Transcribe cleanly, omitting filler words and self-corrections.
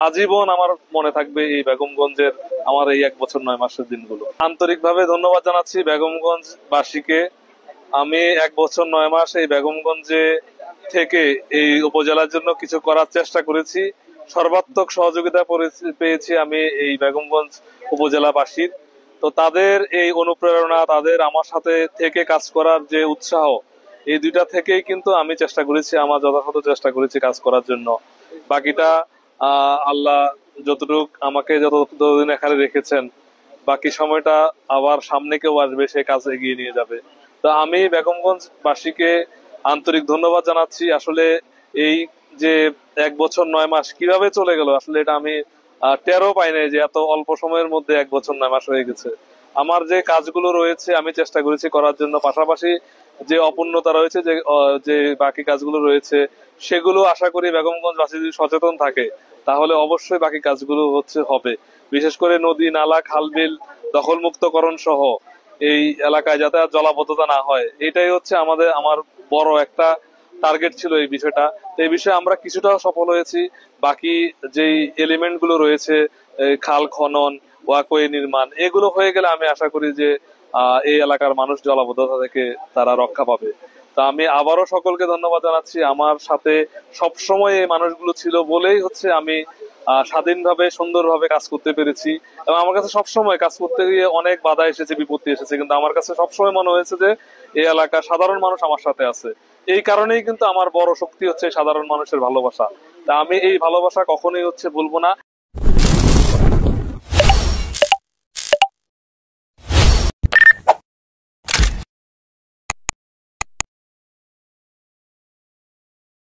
আজীবন আমার মনে থাকবে এই বেগমগঞ্জের আমার এই 1 বছর 9 মাসের দিনগুলো। আন্তরিকভাবে ধন্যবাদ জানাচ্ছি বেগমগঞ্জ বাসীকে। আমি 1 বছর 9 মাস এই বেগমগঞ্জে থেকে এই উপজেলার জন্য কিছু করার চেষ্টা করেছি। সর্বাত্মক সহযোগিতা পেয়েছি আমি এই বেগমগঞ্জ উপজেলাবাসীর। তো তাদের এই অনুপ্রেরণা, তাদের আমার সাথে থেকে কাজ করার যে উৎসাহ, এই দুইটা থেকেই কিন্তু আমি চেষ্টা করেছি, আমার যথাযথ চেষ্টা করেছি কাজ করার জন্য। বাকিটা আল্লাহ যতটুক আমাকে যতদিন এখানে রেখেছেন, বাকি সময়টা আবার সামনে কেউ আসবে, সে কাজ এগিয়ে নিয়ে যাবে। তো আমি বেগমগঞ্জ বাসীকে আন্তরিক ধন্যবাদ জানাচ্ছি। আসলে এই যে 1 বছর 9 মাস কিভাবে চলে গেল, আসলে এটা আমি টেরও পাই নাই যে এত অল্প সময়ের মধ্যে 1 বছর 9 মাস হয়ে গেছে। আমার যে কাজগুলো রয়েছে আমি চেষ্টা করেছি করার জন্য, পাশাপাশি যে অপূর্ণতা রয়েছে, যে বাকি কাজগুলো রয়েছে, সেগুলো আশা করি বেগমগঞ্জ বাসী যদি সচেতন থাকে তাহলে অবশ্যই বাকি কাজগুলো হবে। বিশেষ করে নদী নালা খাল বিল দখলমুক্তকরণ সহ এই এলাকায় যাতে আর জলাবদ্ধতা না হয়, এটাই হচ্ছে আমার বড় একটা টার্গেট ছিল এই বিষয়টা। তো এই বিষয়ে আমরা কিছুটা সফল হয়েছি। বাকি যেই এলিমেন্ট গুলো রয়েছে, এই খাল খনন, ওয়াকওয়ে নির্মাণ, এগুলো হয়ে গেলে আমি আশা করি যে এই এলাকার মানুষ জলাবদ্ধতা থেকে তারা রক্ষা পাবে। তা আমি আবারও সকলকে ধন্যবাদ জানাচ্ছি। আমার সাথে সবসময় এই মানুষগুলো ছিল বলেই হচ্ছে আমি স্বাধীনভাবে সুন্দরভাবে কাজ করতে পেরেছি। এবং আমার কাছে সবসময় কাজ করতে গিয়ে অনেক বাধা এসেছে, বিপত্তি এসেছে, কিন্তু আমার কাছে সবসময় মনে হয়েছে যে এই এলাকার সাধারণ মানুষ আমার সাথে আছে। এই কারণেই কিন্তু আমার বড় শক্তি হচ্ছে সাধারণ মানুষের ভালোবাসা। তা আমি এই ভালোবাসা কখনোই হচ্ছে ভুলবো না।